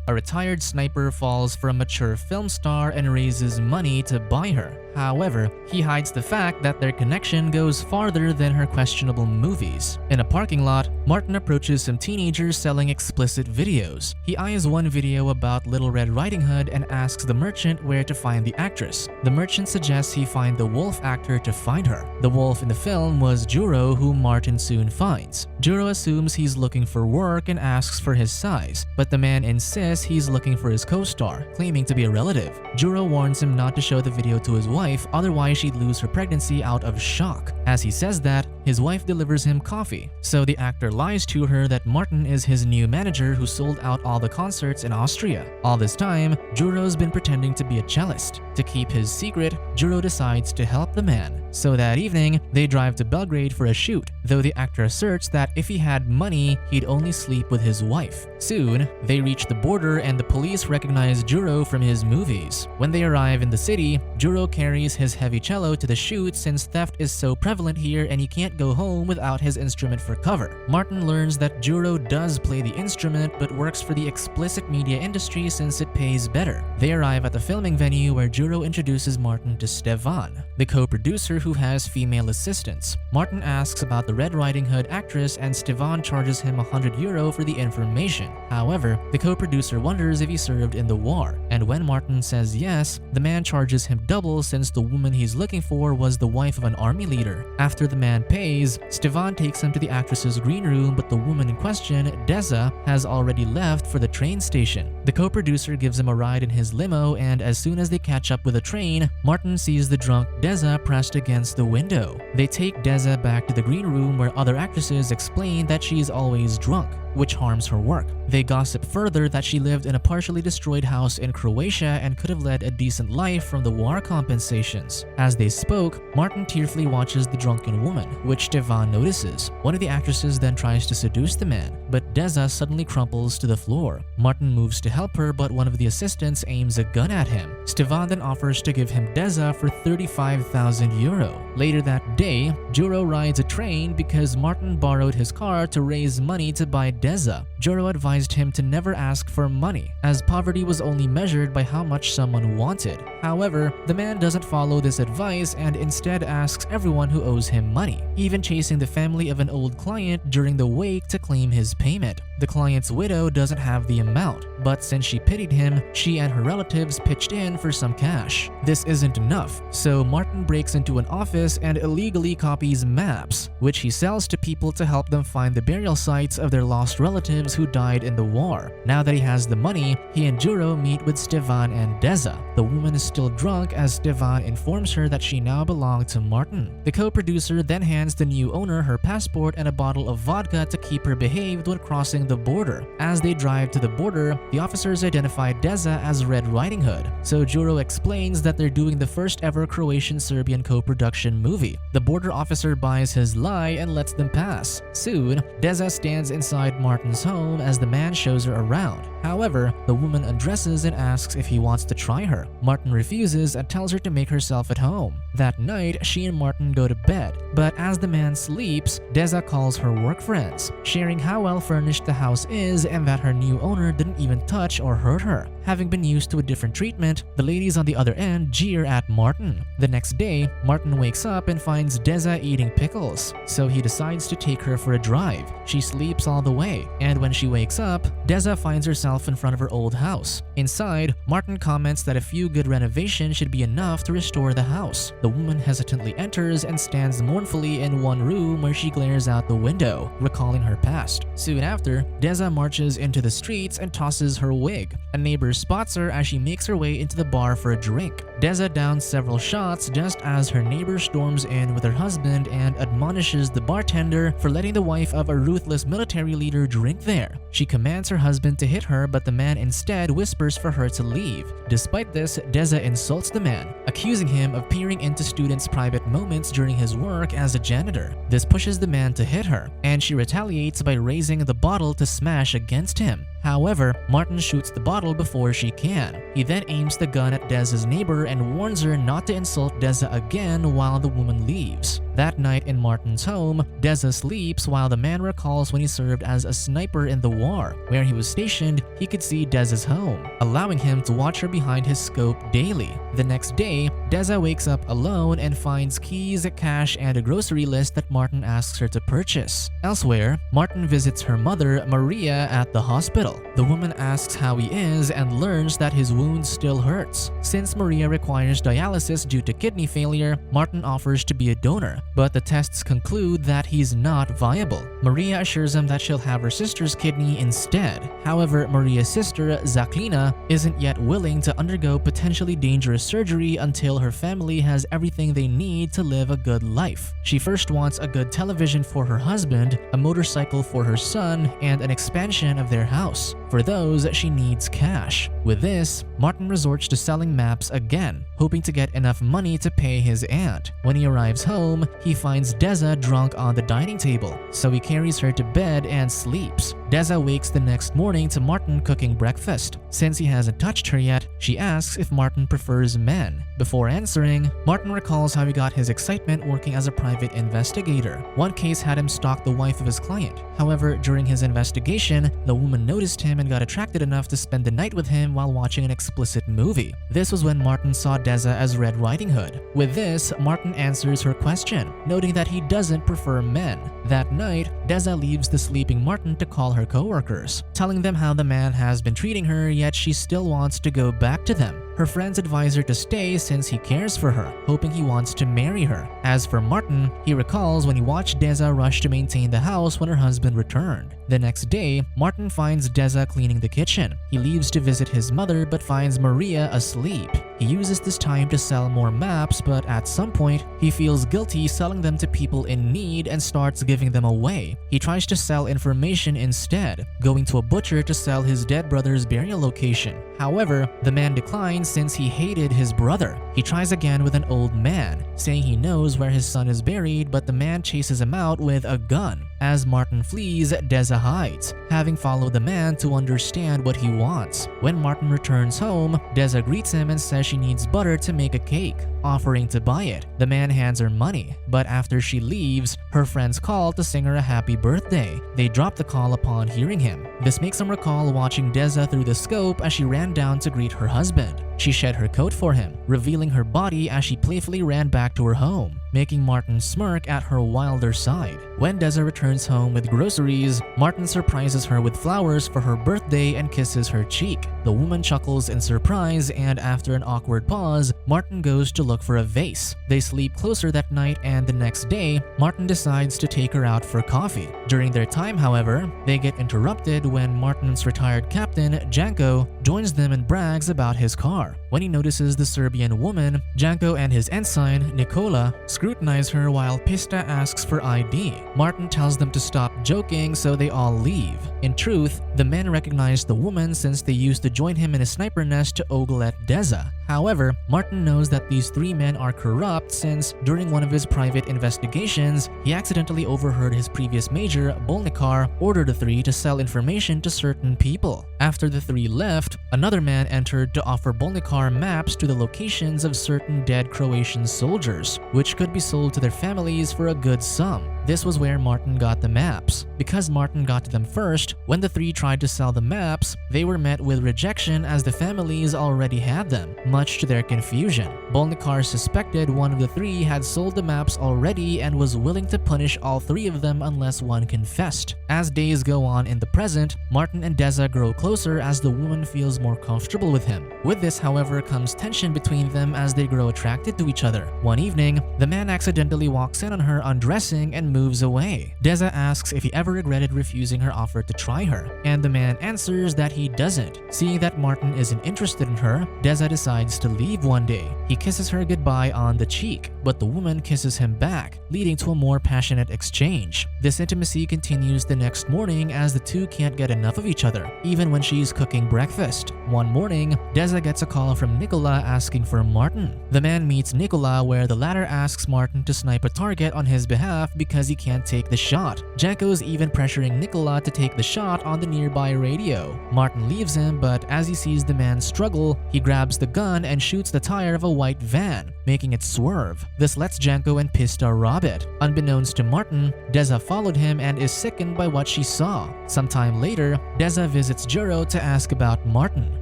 A retired sniper falls for a mature film star and raises money to buy her. However, he hides the fact that their connection goes farther than her questionable movies. In a parking lot, Martin approaches some teenagers selling explicit videos. He eyes one video about Little Red Riding Hood and asks the merchant where to find the actress. The merchant suggests he find the wolf actor to find her. The wolf in the film was Juro, whom Martin soon finds. Juro assumes he's looking for work and asks for his size, but the man insists he's looking for his co-star, claiming to be a relative. Juro warns him not to show the video to his wife, otherwise she'd lose her pregnancy out of shock. As he says that, his wife delivers him coffee, so the actor lies to her that Martin is his new manager who sold out all the concerts in Austria. All this time, Juro's been pretending to be a cellist. To keep his secret, Juro decides to help the man. So that evening, they drive to Belgrade for a shoot, though the actor asserts that if he had money, he'd only sleep with his wife. Soon, they reach the border and the police recognize Juro from his movies. When they arrive in the city, Juro carries his heavy cello to the shoot since theft is so prevalent here and he can't go home without his instrument for cover. Martin learns that Juro does play the instrument but works for the explicit media industry since it pays better. They arrive at the filming venue where Juro introduces Martin to Stefan, the co-producer who has female assistants. Martin asks about the Red Riding Hood actress and Stefan charges him €100 for the information. However, the co-producer wonders if he served in the war, and when Martin says yes, the man charges him double since the woman he's looking for was the wife of an army leader. After the man pays, Stefan takes him to the actress's green room, but the woman in question, Deza, has already left for the train station. The co-producer gives him a ride in his limo, and as soon as they catch up with a train, Martin sees the drunk Deza pressed against the window. They take Deza back to the green room where other actresses explain that she's always drunk, which harms her work. They gossip further that she lived in a partially destroyed house in Croatia and could have led a decent life from the war compensations. As they spoke, Martin tearfully watches the drunken woman, which Stefan notices. One of the actresses then tries to seduce the man, but Deza suddenly crumples to the floor. Martin moves to help her, but one of the assistants aims a gun at him. Stefan then offers to give him Deza for €35,000. Later that day, Juro rides a train because Martin borrowed his car to raise money to buy Deza. Juro advised him to never ask for money, as poverty was only measured by how much someone wanted. However, the man doesn't follow this advice and instead asks everyone who owes him money, even chasing the family of an old client during the wake to claim his payment. The client's widow doesn't have the amount, but since she pitied him, she and her relatives pitched in for some cash. This isn't enough, so Martin breaks into an office and illegally copies maps, which he sells to people to help them find the burial sites of their lost relatives who died in the war. Now that he has the money, he and Juro meet with Stefan and Deza. The woman is still drunk as Stefan informs her that she now belonged to Martin. The co-producer then hands the new owner her passport and a bottle of vodka to keep her behaved when crossing the border. As they drive to the border, the officers identify Deza as Red Riding Hood, so Juro explains that they're doing the first ever Croatian-Serbian co-production movie. The border officer buys his lie and lets them pass. Soon, Deza stands inside Martin's home as the man shows her around. However, the woman undresses and asks if he wants to try her. Martin refuses and tells her to make herself at home. That night, she and Martin go to bed, but as the man sleeps, Deza calls her work friends, sharing how well furnished the house is and that her new owner didn't even touch or hurt her. Having been used to a different treatment, the ladies on the other end jeer at Martin. The next day, Martin wakes up and finds Deza eating pickles, so he decides to take her for a drive. She sleeps all the way, and when she wakes up, Deza finds herself in front of her old house. Inside, Martin comments that a few good renovations should be enough to restore the house. The woman hesitantly enters and stands mournfully in one room where she glares out the window, recalling her past. Soon after, Deza marches into the streets and tosses her wig. A neighbor spots her as she makes her way into the bar for a drink. Deza downs several shots just as her neighbor storms in with her husband and admonishes the bartender for letting the wife of a ruthless military leader drink there. She commands her husband to hit her, but the man instead whispers for her to leave. Despite this, Deza insults the man, accusing him of peering into students' private moments during his work as a janitor. This pushes the man to hit her, and she retaliates by raising the bottle to smash against him. However, Martin shoots the bottle before she can. He then aims the gun at Deza's neighbor and warns her not to insult Deza again while the woman leaves. That night in Martin's home, Deza sleeps while the man recalls when he served as a sniper in the war. Where he was stationed, he could see Deza's home, allowing him to watch her behind his scope daily. The next day, Deza wakes up alone and finds keys, cash, and a grocery list that Martin asks her to purchase. Elsewhere, Martin visits her mother, Maria, at the hospital. The woman asks how he is and learns that his wound still hurts. Since Maria requires dialysis due to kidney failure, Martin offers to be a donor, but the tests conclude that he's not viable. Maria assures him that she'll have her sister's kidney instead. However, Maria's sister, Zaklina, isn't yet willing to undergo potentially dangerous surgery until her family has everything they need to live a good life. She first wants a good television for her husband, a motorcycle for her son, and an expansion of their house. For those, she needs cash. With this, Martin resorts to selling maps again, hoping to get enough money to pay his aunt. When he arrives home, he finds Deza drunk on the dining table, so he carries her to bed and sleeps. Deza wakes the next morning to Martin cooking breakfast. Since he hasn't touched her yet, she asks if Martin prefers men. Before answering, Martin recalls how he got his excitement working as a private investigator. One case had him stalk the wife of his client. However, during his investigation, the woman noticed him and got attracted enough to spend the night with him while watching an explicit movie. This was when Martin saw Deza as Red Riding Hood. With this, Martin answers her question, noting that he doesn't prefer men. That night, Deza leaves the sleeping Martin to call her coworkers, telling them how the man has been treating her, yet she still wants to go back to them. Her friends advise her to stay since he cares for her, hoping he wants to marry her. As for Martin, he recalls when he watched Deza rush to maintain the house when her husband returned. The next day, Martin finds Deza cleaning the kitchen. He leaves to visit his mother but finds Maria asleep. He uses this time to sell more maps, but at some point, he feels guilty selling them to people in need and starts giving them away. He tries to sell information instead, going to a butcher to sell his dead brother's burial location. However, the man declines since he hated his brother. He tries again with an old man, saying he knows where his son is buried, but the man chases him out with a gun. As Martin flees, Deza hides, having followed the man to understand what he wants. When Martin returns home, Deza greets him and says she needs butter to make a cake, offering to buy it. The man hands her money, but after she leaves, her friends call to sing her a happy birthday. They drop the call upon hearing him. This makes him recall watching Deza through the scope as she ran down to greet her husband. She shed her coat for him, revealing her body as she playfully ran back to her home, making Martin smirk at her wilder side. When Deza returns home with groceries, Martin surprises her with flowers for her birthday and kisses her cheek. The woman chuckles in surprise, and after an awkward pause, Martin goes to look for a vase. They sleep closer that night, and the next day, Martin decides to take her out for coffee. During their time, however, they get interrupted when Martin's retired captain, Janko, joins them and brags about his car. When he notices the Serbian woman, Janko and his ensign, Nikola, scrutinize her while Pista asks for ID. Martin tells them to stop joking, so they all leave. In truth, the men recognize the woman since they used to join him in a sniper nest to ogle at Deza. However, Martin knows that these three men are corrupt since, during one of his private investigations, he accidentally overheard his previous major, Bolnikar, order the three to sell information to certain people. After the three left, another man entered to offer Bolnikar maps to the locations of certain dead Croatian soldiers, which could be sold to their families for a good sum. This was where Martin got the maps. Because Martin got to them first, when the three tried to sell the maps, they were met with rejection as the families already had them, much to their confusion. Bolnikar suspected one of the three had sold the maps already and was willing to punish all three of them unless one confessed. As days go on in the present, Martin and Deza grow closer as the woman feels more comfortable with him. With this, however, comes tension between them as they grow attracted to each other. One evening, the man accidentally walks in on her undressing and moves away. Deza asks if he ever regretted refusing her offer to try her, and the man answers that he doesn't. Seeing that Martin isn't interested in her, Deza decides to leave one day. He kisses her goodbye on the cheek, but the woman kisses him back, leading to a more passionate exchange. This intimacy continues the next morning as the two can't get enough of each other, even when she's cooking breakfast. One morning, Deza gets a call from Nikola asking for Martin. The man meets Nikola where the latter asks Martin to snipe a target on his behalf because because he can't take the shot. Janko's even pressuring Nikola to take the shot on the nearby radio. Martin leaves him, but as he sees the man struggle, he grabs the gun and shoots the tire of a white van, making it swerve. This lets Janko and Pista rob it. Unbeknownst to Martin, Deza followed him and is sickened by what she saw. Sometime later, Deza visits Juro to ask about Martin,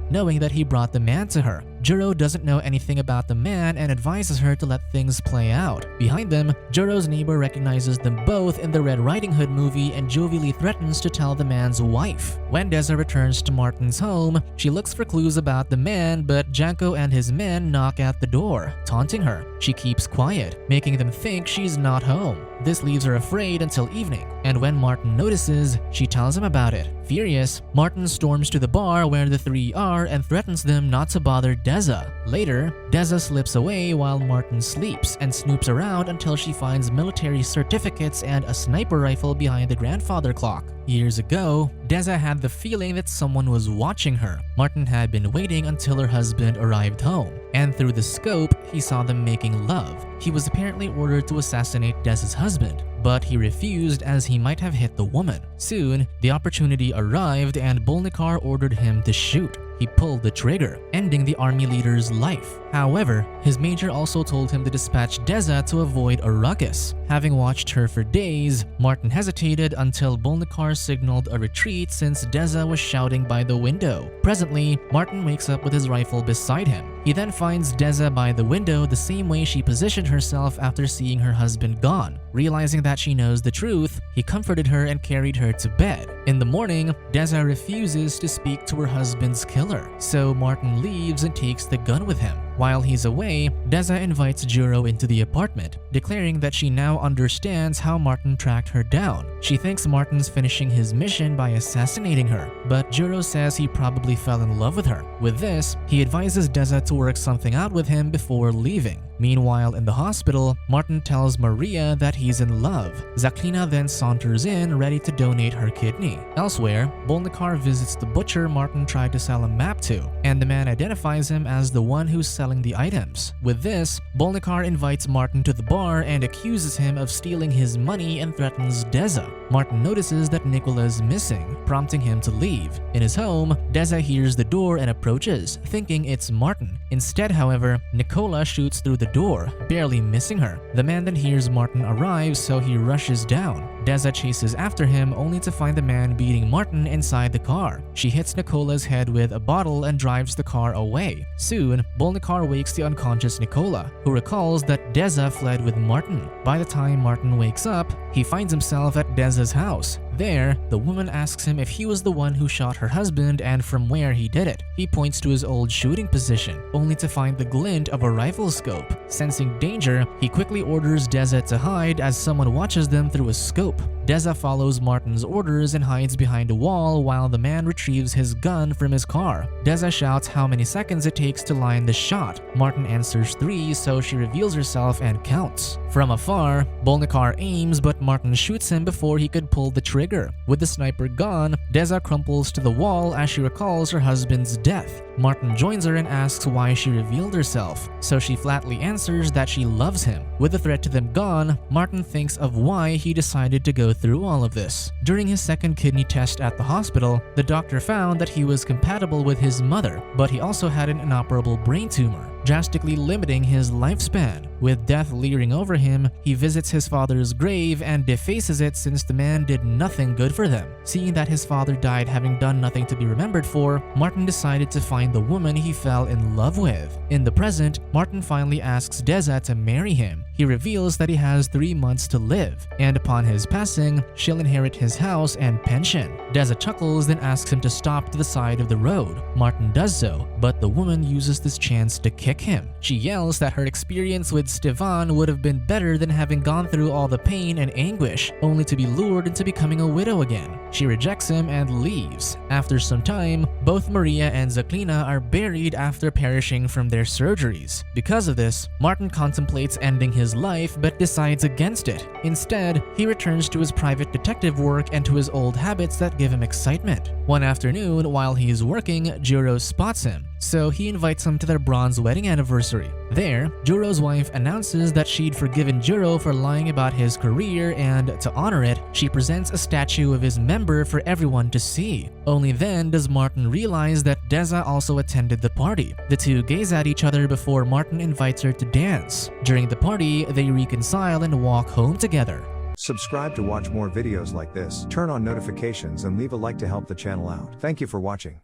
knowing that he brought the man to her. Juro doesn't know anything about the man and advises her to let things play out. Behind them, Juro's neighbor recognizes them both in the Red Riding Hood movie and jovially threatens to tell the man's wife. When Deza returns to Martin's home, she looks for clues about the man, but Janko and his men knock at the door, taunting her. She keeps quiet, making them think she's not home. This leaves her afraid until evening, and when Martin notices, she tells him about it. Furious, Martin storms to the bar where the three are and threatens them not to bother Deza. Later, Deza slips away while Martin sleeps and snoops around until she finds military certificates and a sniper rifle behind the grandfather clock. Years ago, Deza had the feeling that someone was watching her. Martin had been waiting until her husband arrived home, and through the scope, he saw them making love. He was apparently ordered to assassinate Deza's husband, but he refused as he might have hit the woman. Soon, the opportunity arrived and Bolnikar ordered him to shoot. He pulled the trigger, ending the army leader's life. However, his major also told him to dispatch Deza to avoid a ruckus. Having watched her for days, Martin hesitated until Bolnikar signaled a retreat since Deza was shouting by the window. Presently, Martin wakes up with his rifle beside him. He then finds Deza by the window the same way she positioned herself after seeing her husband gone. Realizing that she knows the truth, he comforted her and carried her to bed. In the morning, Deza refuses to speak to her husband's killer, so Martin leaves and takes the gun with him. While he's away, Deza invites Juro into the apartment, declaring that she now understands how Martin tracked her down. She thinks Martin's finishing his mission by assassinating her, but Juro says he probably fell in love with her. With this, he advises Deza to work something out with him before leaving. Meanwhile, in the hospital, Martin tells Maria that he's in love. Zaklina then saunters in, ready to donate her kidney. Elsewhere, Bolnikar visits the butcher Martin tried to sell a map to, and the man identifies him as the one who's selling the items. With this, Bolnikar invites Martin to the bar and accuses him of stealing his money and threatens Deza. Martin notices that Nikola is missing, prompting him to leave. In his home, Deza hears the door and approaches, thinking it's Martin. Instead, however, Nikola shoots through the door, barely missing her. The man then hears Martin arrive, so he rushes down. Deza chases after him only to find the man beating Martin inside the car. She hits Nikola's head with a bottle and drives the car away. Soon, Bolnikar wakes the unconscious Nikola, who recalls that Deza fled with Martin. By the time Martin wakes up, he finds himself at Deza's house. There, the woman asks him if he was the one who shot her husband and from where he did it. He points to his old shooting position, only to find the glint of a rifle scope. Sensing danger, he quickly orders Deza to hide as someone watches them through a scope. Deza follows Martin's orders and hides behind a wall while the man retrieves his gun from his car. Deza shouts how many seconds it takes to line the shot. Martin answers 3, so she reveals herself and counts. From afar, Bolnikar aims, but Martin shoots him before he could pull the trigger. With the sniper gone, Deza crumples to the wall as she recalls her husband's death. Martin joins her and asks why she revealed herself, so she flatly answers that she loves him. With the threat to them gone, Martin thinks of why he decided to go through all of this. During his second kidney test at the hospital, the doctor found that he was compatible with his mother, but he also had an inoperable brain tumor, drastically limiting his lifespan. With death leering over him, he visits his father's grave and defaces it since the man did nothing good for them. Seeing that his father died having done nothing to be remembered for, Martin decided to find the woman he fell in love with. In the present, Martin finally asks Deza to marry him. He reveals that he has 3 months to live, and upon his passing, she'll inherit his house and pension. Deza chuckles, then asks him to stop to the side of the road. Martin does so, but the woman uses this chance to kick him. She yells that her experience with Stevan would have been better than having gone through all the pain and anguish, only to be lured into becoming a widow again. She rejects him and leaves. After some time, both Maria and Zaklina are buried after perishing from their surgeries. Because of this, Martin contemplates ending his life but decides against it. Instead, he returns to his private detective work and to his old habits that give him excitement. One afternoon, while he is working, Juro spots him. so he invites him to their bronze wedding anniversary. There, Juro's wife announces that she'd forgiven Juro for lying about his career, and to honor it, she presents a statue of his member for everyone to see. Only then does Martin realize that Deza also attended the party. The two gaze at each other before Martin invites her to dance. During the party, they reconcile and walk home together. Subscribe to watch more videos like this, turn on notifications and leave a like to help the channel out. Thank you for watching.